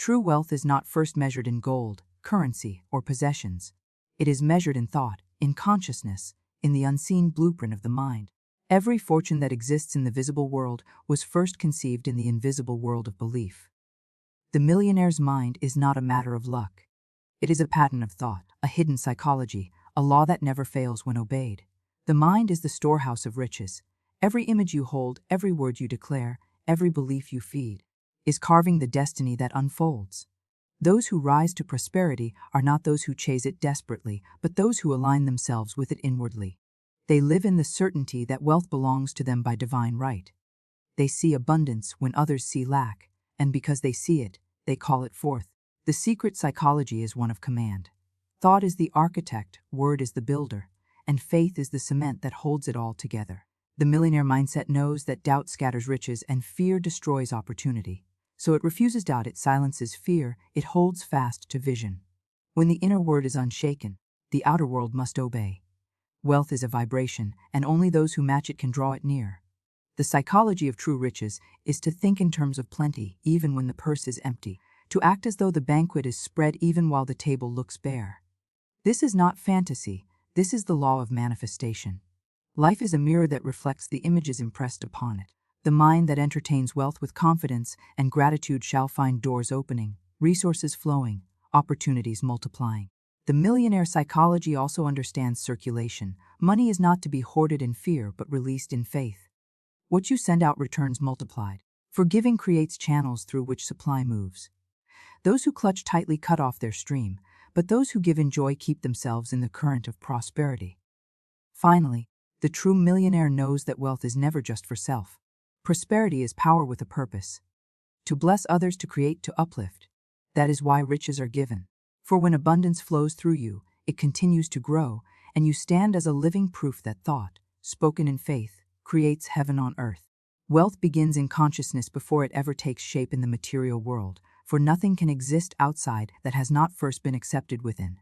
True wealth is not first measured in gold, currency, or possessions. It is measured in thought, in consciousness, in the unseen blueprint of the mind. Every fortune that exists in the visible world was first conceived in the invisible world of belief. The millionaire's mind is not a matter of luck. It is a pattern of thought, a hidden psychology, a law that never fails when obeyed. The mind is the storehouse of riches. Every image you hold, every word you declare, every belief you feed, is carving the destiny that unfolds. Those who rise to prosperity are not those who chase it desperately, but those who align themselves with it inwardly. They live in the certainty that wealth belongs to them by divine right. They see abundance when others see lack, and because they see it, they call it forth. The secret psychology is one of command. Thought is the architect, word is the builder, and faith is the cement that holds it all together. The millionaire mindset knows that doubt scatters riches and fear destroys opportunity. So it refuses doubt, it silences fear, it holds fast to vision. When the inner word is unshaken, the outer world must obey. Wealth is a vibration, and only those who match it can draw it near. The psychology of true riches is to think in terms of plenty, even when the purse is empty, to act as though the banquet is spread even while the table looks bare. This is not fantasy, this is the law of manifestation. Life is a mirror that reflects the images impressed upon it. The mind that entertains wealth with confidence and gratitude shall find doors opening, resources flowing, opportunities multiplying. The millionaire psychology also understands circulation. Money is not to be hoarded in fear but released in faith. What you send out returns multiplied. Forgiving creates channels through which supply moves. Those who clutch tightly cut off their stream, but those who give in joy keep themselves in the current of prosperity. Finally, the true millionaire knows that wealth is never just for self. Prosperity is power with a purpose. To bless others, to create, to uplift. That is why riches are given. For when abundance flows through you, it continues to grow, and you stand as a living proof that thought, spoken in faith, creates heaven on earth. Wealth begins in consciousness before it ever takes shape in the material world, for nothing can exist outside that has not first been accepted within.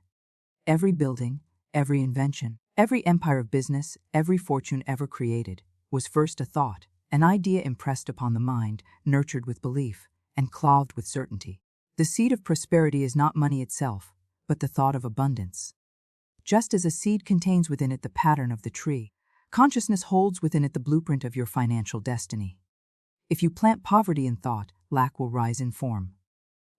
Every building, every invention, every empire of business, every fortune ever created, was first a thought, an idea impressed upon the mind, nurtured with belief, and clothed with certainty. The seed of prosperity is not money itself, but the thought of abundance. Just as a seed contains within it the pattern of the tree, consciousness holds within it the blueprint of your financial destiny. If you plant poverty in thought, lack will rise in form.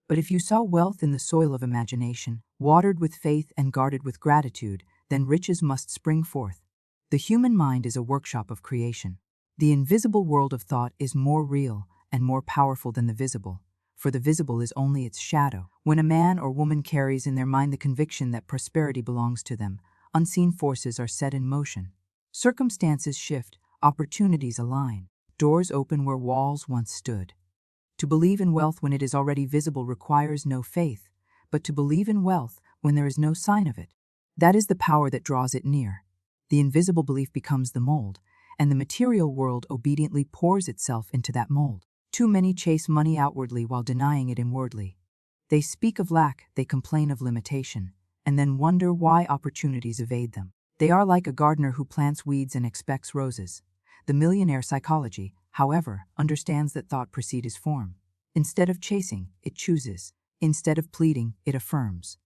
But if you sow wealth in the soil of imagination, watered with faith and guarded with gratitude, then riches must spring forth. The human mind is a workshop of creation. The invisible world of thought is more real and more powerful than the visible, for the visible is only its shadow. When a man or woman carries in their mind the conviction that prosperity belongs to them, unseen forces are set in motion. Circumstances shift, opportunities align, doors open where walls once stood. To believe in wealth when it is already visible requires no faith, but to believe in wealth when there is no sign of it. That is the power that draws it near. The invisible belief becomes the mold, and the material world obediently pours itself into that mold. Too many chase money outwardly while denying it inwardly. They speak of lack, they complain of limitation, and then wonder why opportunities evade them. They are like a gardener who plants weeds and expects roses. The millionaire psychology, however, understands that thought precedes form. Instead of chasing, it chooses. Instead of pleading, it affirms.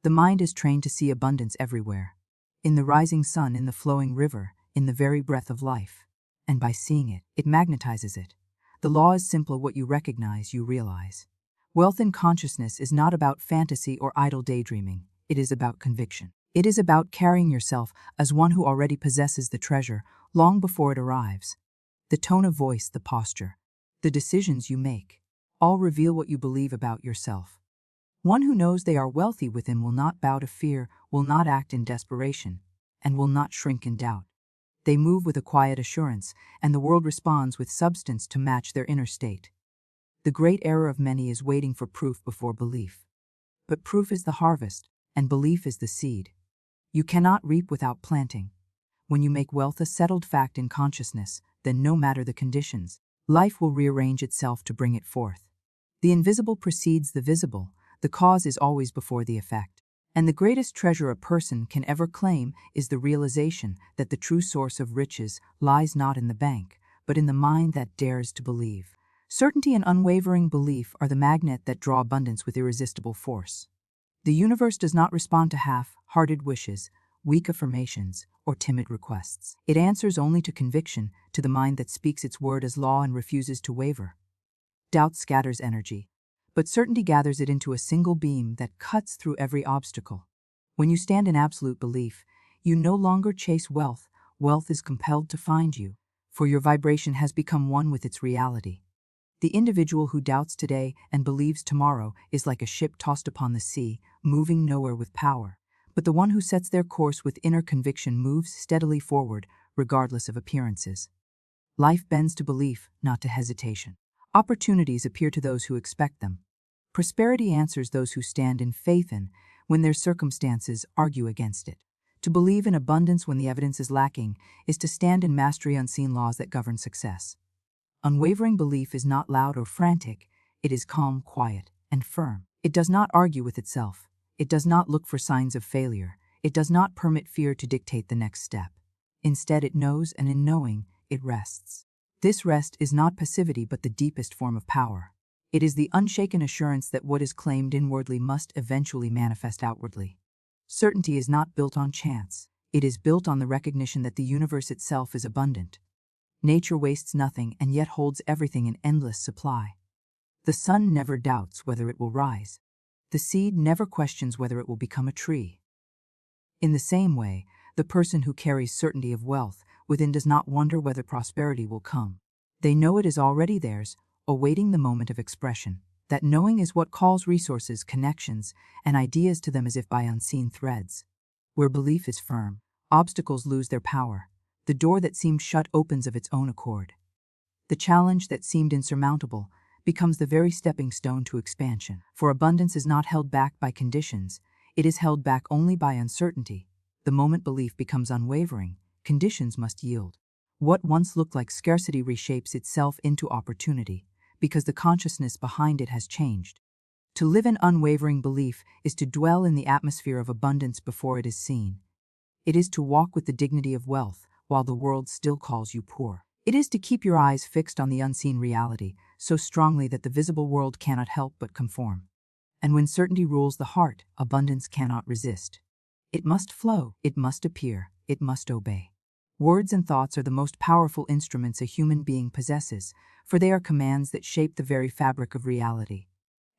The mind is trained to see abundance everywhere. In the rising sun, in the flowing river, in the very breath of life. And by seeing it, it magnetizes it. The law is simple: what you recognize, you realize. Wealth in consciousness is not about fantasy or idle daydreaming. It is about conviction. It is about carrying yourself as one who already possesses the treasure long before it arrives. The tone of voice, the posture, the decisions you make, all reveal what you believe about yourself. One who knows they are wealthy within will not bow to fear, will not act in desperation, and will not shrink in doubt. They move with a quiet assurance, and the world responds with substance to match their inner state. The great error of many is waiting for proof before belief. But proof is the harvest, and belief is the seed. You cannot reap without planting. When you make wealth a settled fact in consciousness, then no matter the conditions, life will rearrange itself to bring it forth. The invisible precedes the visible, the cause is always before the effect. And the greatest treasure a person can ever claim is the realization that the true source of riches lies not in the bank, but in the mind that dares to believe. Certainty and unwavering belief are the magnet that draw abundance with irresistible force. The universe does not respond to half-hearted wishes, weak affirmations, or timid requests. It answers only to conviction, to the mind that speaks its word as law and refuses to waver. Doubt scatters energy, but certainty gathers it into a single beam that cuts through every obstacle. When you stand in absolute belief, you no longer chase wealth. Wealth is compelled to find you, for your vibration has become one with its reality. The individual who doubts today and believes tomorrow is like a ship tossed upon the sea, moving nowhere with power. But the one who sets their course with inner conviction moves steadily forward, regardless of appearances. Life bends to belief, not to hesitation. Opportunities appear to those who expect them. Prosperity answers those who stand in faith in, when their circumstances argue against it. To believe in abundance when the evidence is lacking is to stand in mastery unseen laws that govern success. Unwavering belief is not loud or frantic, it is calm, quiet, and firm. It does not argue with itself. It does not look for signs of failure. It does not permit fear to dictate the next step. Instead, it knows, and in knowing, it rests. This rest is not passivity but the deepest form of power. It is the unshaken assurance that what is claimed inwardly must eventually manifest outwardly. Certainty is not built on chance. It is built on the recognition that the universe itself is abundant. Nature wastes nothing and yet holds everything in endless supply. The sun never doubts whether it will rise. The seed never questions whether it will become a tree. In the same way, the person who carries certainty of wealth within does not wonder whether prosperity will come. They know it is already theirs, awaiting the moment of expression. That knowing is what calls resources, connections, and ideas to them as if by unseen threads. Where belief is firm, obstacles lose their power. The door that seemed shut opens of its own accord. The challenge that seemed insurmountable becomes the very stepping stone to expansion. For abundance is not held back by conditions, it is held back only by uncertainty. The moment belief becomes unwavering, conditions must yield. What once looked like scarcity reshapes itself into opportunity, because the consciousness behind it has changed. To live in unwavering belief is to dwell in the atmosphere of abundance before it is seen. It is to walk with the dignity of wealth, while the world still calls you poor. It is to keep your eyes fixed on the unseen reality, so strongly that the visible world cannot help but conform. And when certainty rules the heart, abundance cannot resist. It must flow, it must appear, it must obey. Words and thoughts are the most powerful instruments a human being possesses, for they are commands that shape the very fabric of reality.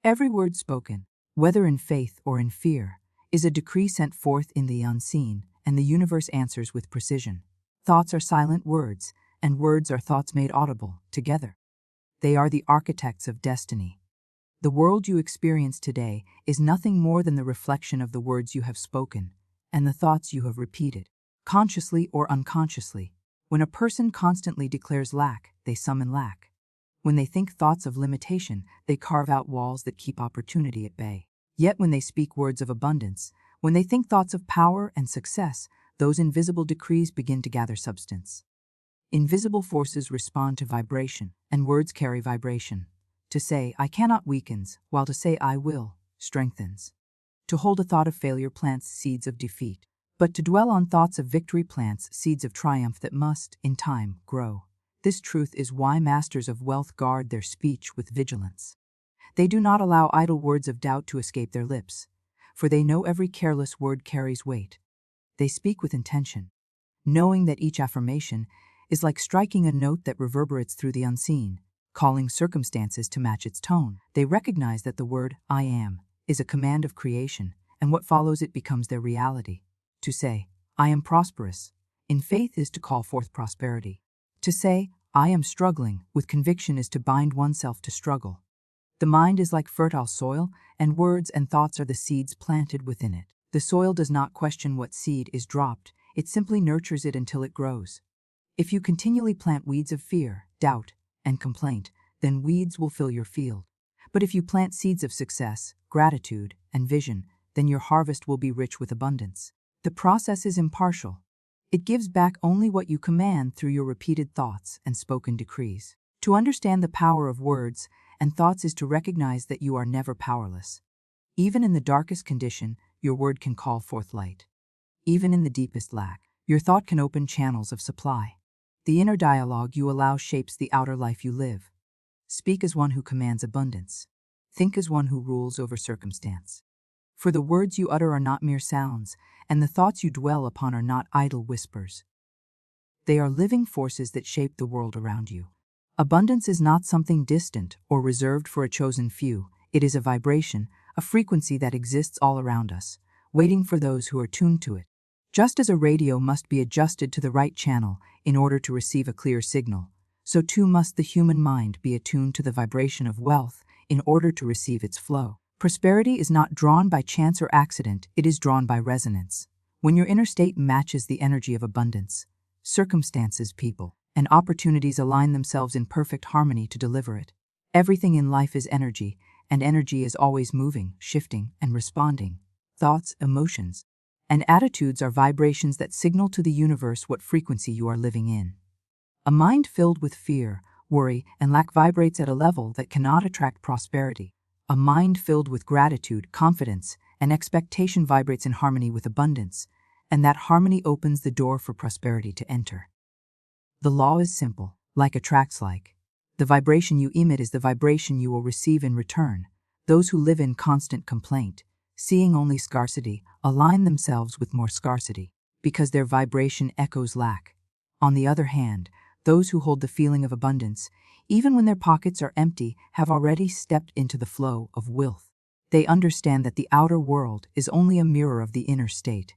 Every word spoken, whether in faith or in fear, is a decree sent forth in the unseen, and the universe answers with precision. Thoughts are silent words, and words are thoughts made audible, together. They are the architects of destiny. The world you experience today is nothing more than the reflection of the words you have spoken, and the thoughts you have repeated, consciously or unconsciously. When a person constantly declares lack, they summon lack. When they think thoughts of limitation, they carve out walls that keep opportunity at bay. Yet when they speak words of abundance, when they think thoughts of power and success, those invisible decrees begin to gather substance. Invisible forces respond to vibration, and words carry vibration. To say, I cannot weakens, while to say, I will, strengthens. To hold a thought of failure plants seeds of defeat, but to dwell on thoughts of victory plants seeds of triumph that must, in time, grow. This truth is why masters of wealth guard their speech with vigilance. They do not allow idle words of doubt to escape their lips, for they know every careless word carries weight. They speak with intention, knowing that each affirmation is like striking a note that reverberates through the unseen, calling circumstances to match its tone. They recognize that the word, I am, is a command of creation, and what follows it becomes their reality. To say, I am prosperous, in faith is to call forth prosperity. To say, I am struggling, with conviction is to bind oneself to struggle. The mind is like fertile soil, and words and thoughts are the seeds planted within it. The soil does not question what seed is dropped, it simply nurtures it until it grows. If you continually plant weeds of fear, doubt, and complaint, then weeds will fill your field. But if you plant seeds of success, gratitude, and vision, then your harvest will be rich with abundance. The process is impartial. It gives back only what you command through your repeated thoughts and spoken decrees. To understand the power of words and thoughts is to recognize that you are never powerless. Even in the darkest condition, your word can call forth light. Even in the deepest lack, your thought can open channels of supply. The inner dialogue you allow shapes the outer life you live. Speak as one who commands abundance. Think as one who rules over circumstance. For the words you utter are not mere sounds, and the thoughts you dwell upon are not idle whispers. They are living forces that shape the world around you. Abundance is not something distant or reserved for a chosen few. It is a vibration, a frequency that exists all around us, waiting for those who are tuned to it. Just as a radio must be adjusted to the right channel in order to receive a clear signal, so too must the human mind be attuned to the vibration of wealth in order to receive its flow. Prosperity is not drawn by chance or accident, it is drawn by resonance. When your inner state matches the energy of abundance, circumstances, people, and opportunities align themselves in perfect harmony to deliver it. Everything in life is energy, and energy is always moving, shifting, and responding. Thoughts, emotions, and attitudes are vibrations that signal to the universe what frequency you are living in. A mind filled with fear, worry, and lack vibrates at a level that cannot attract prosperity. A mind filled with gratitude, confidence, and expectation vibrates in harmony with abundance, and that harmony opens the door for prosperity to enter. The law is simple, like attracts like. The vibration you emit is the vibration you will receive in return. Those who live in constant complaint, seeing only scarcity, align themselves with more scarcity, because their vibration echoes lack. On the other hand, those who hold the feeling of abundance, even when their pockets are empty, have already stepped into the flow of wealth. They understand that the outer world is only a mirror of the inner state.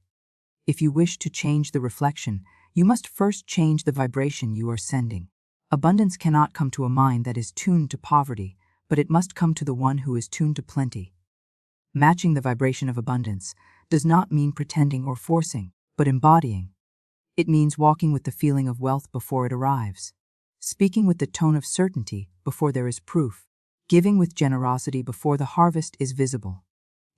If you wish to change the reflection, you must first change the vibration you are sending. Abundance cannot come to a mind that is tuned to poverty, but it must come to the one who is tuned to plenty. Matching the vibration of abundance does not mean pretending or forcing, but embodying. It means walking with the feeling of wealth before it arrives, speaking with the tone of certainty before there is proof, giving with generosity before the harvest is visible.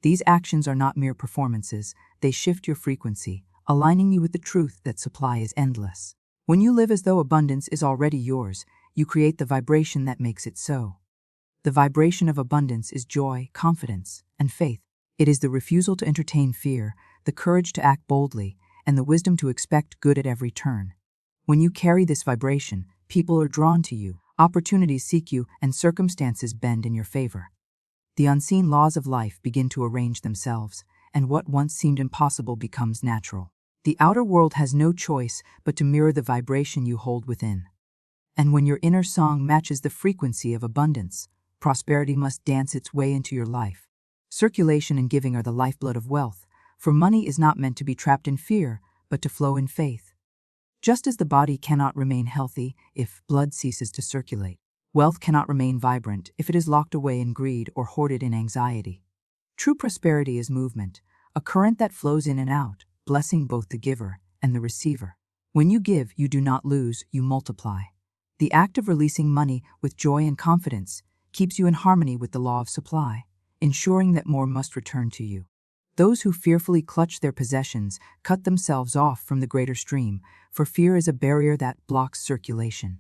These actions are not mere performances, they shift your frequency, aligning you with the truth that supply is endless. When you live as though abundance is already yours, you create the vibration that makes it so. The vibration of abundance is joy, confidence, and faith. It is the refusal to entertain fear, the courage to act boldly, and the wisdom to expect good at every turn. When you carry this vibration, people are drawn to you, opportunities seek you, and circumstances bend in your favor. The unseen laws of life begin to arrange themselves, and what once seemed impossible becomes natural. The outer world has no choice but to mirror the vibration you hold within. And when your inner song matches the frequency of abundance, prosperity must dance its way into your life. Circulation and giving are the lifeblood of wealth, for money is not meant to be trapped in fear, but to flow in faith. Just as the body cannot remain healthy if blood ceases to circulate, wealth cannot remain vibrant if it is locked away in greed or hoarded in anxiety. True prosperity is movement, a current that flows in and out, blessing both the giver and the receiver. When you give, you do not lose, you multiply. The act of releasing money with joy and confidence keeps you in harmony with the law of supply, ensuring that more must return to you. Those who fearfully clutch their possessions cut themselves off from the greater stream, for fear is a barrier that blocks circulation.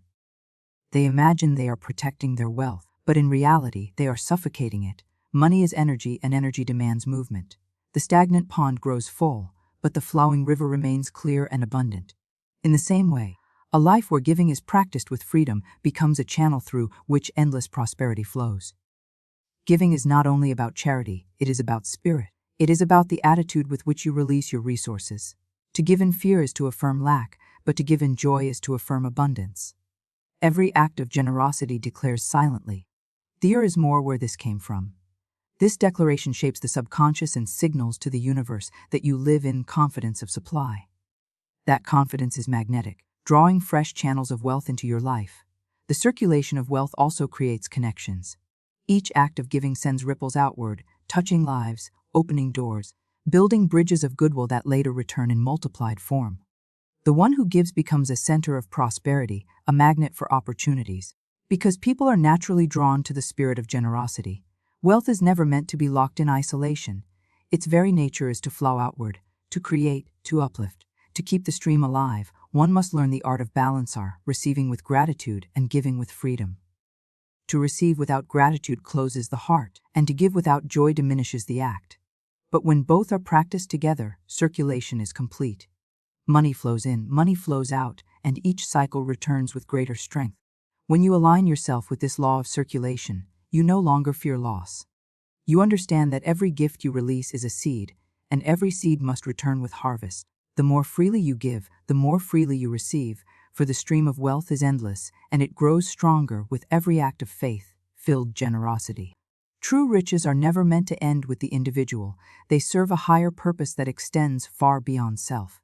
They imagine they are protecting their wealth, but in reality they are suffocating it. Money is energy, and energy demands movement. The stagnant pond grows full, but the flowing river remains clear and abundant. In the same way, a life where giving is practiced with freedom becomes a channel through which endless prosperity flows. Giving is not only about charity, it is about spirit. It is about the attitude with which you release your resources. To give in fear is to affirm lack, but to give in joy is to affirm abundance. Every act of generosity declares silently, "There is more," where this came from. This declaration shapes the subconscious and signals to the universe that you live in confidence of supply. That confidence is magnetic, drawing fresh channels of wealth into your life. The circulation of wealth also creates connections. Each act of giving sends ripples outward, touching lives, opening doors, building bridges of goodwill that later return in multiplied form. The one who gives becomes a center of prosperity, a magnet for opportunities. Because people are naturally drawn to the spirit of generosity, wealth is never meant to be locked in isolation. Its very nature is to flow outward, to create, to uplift. To keep the stream alive, one must learn the art of balance, receiving with gratitude and giving with freedom. To receive without gratitude closes the heart, and to give without joy diminishes the act. But when both are practiced together, circulation is complete. Money flows in, money flows out, and each cycle returns with greater strength. When you align yourself with this law of circulation, you no longer fear loss. You understand that every gift you release is a seed, and every seed must return with harvest. The more freely you give, the more freely you receive, for the stream of wealth is endless, and it grows stronger with every act of faith-filled generosity. True riches are never meant to end with the individual. They serve a higher purpose that extends far beyond self.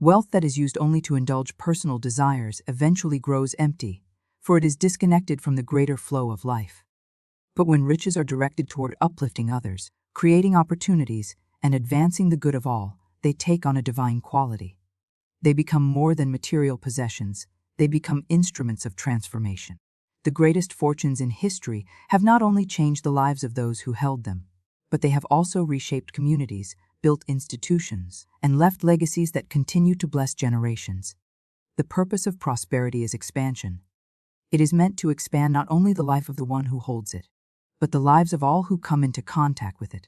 Wealth that is used only to indulge personal desires eventually grows empty, for it is disconnected from the greater flow of life. But when riches are directed toward uplifting others, creating opportunities, and advancing the good of all, they take on a divine quality. They become more than material possessions. They become instruments of transformation. The greatest fortunes in history have not only changed the lives of those who held them, but they have also reshaped communities, built institutions, and left legacies that continue to bless generations. The purpose of prosperity is expansion. It is meant to expand not only the life of the one who holds it, but the lives of all who come into contact with it.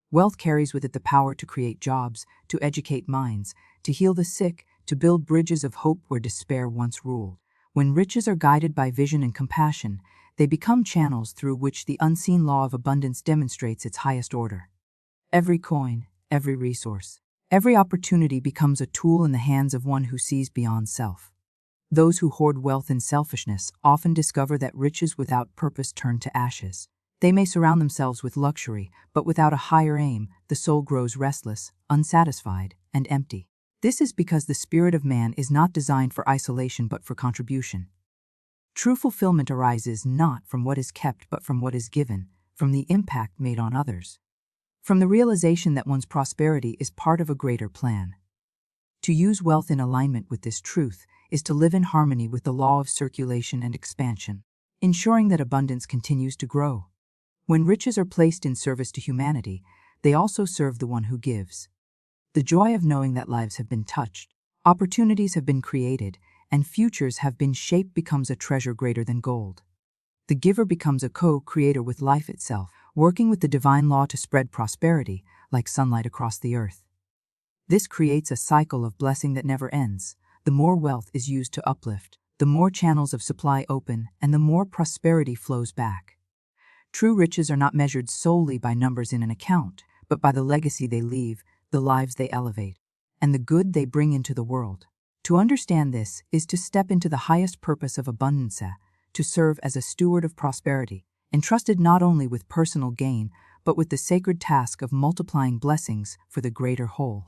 Wealth carries with it the power to create jobs, to educate minds, to heal the sick, to build bridges of hope where despair once ruled. When riches are guided by vision and compassion, they become channels through which the unseen law of abundance demonstrates its highest order. Every coin, every resource, every opportunity becomes a tool in the hands of one who sees beyond self. Those who hoard wealth in selfishness often discover that riches without purpose turn to ashes. They may surround themselves with luxury, but without a higher aim, the soul grows restless, unsatisfied, and empty. This is because the spirit of man is not designed for isolation but for contribution. True fulfillment arises not from what is kept but from what is given, from the impact made on others, from the realization that one's prosperity is part of a greater plan. To use wealth in alignment with this truth is to live in harmony with the law of circulation and expansion, ensuring that abundance continues to grow. When riches are placed in service to humanity, they also serve the one who gives. The joy of knowing that lives have been touched, opportunities have been created, and futures have been shaped becomes a treasure greater than gold. The giver becomes a co-creator with life itself, working with the divine law to spread prosperity, like sunlight across the earth. This creates a cycle of blessing that never ends. The more wealth is used to uplift, the more channels of supply open, and the more prosperity flows back. True riches are not measured solely by numbers in an account, but by the legacy they leave, the lives they elevate, and the good they bring into the world. To understand this is to step into the highest purpose of abundance, to serve as a steward of prosperity, entrusted not only with personal gain, but with the sacred task of multiplying blessings for the greater whole.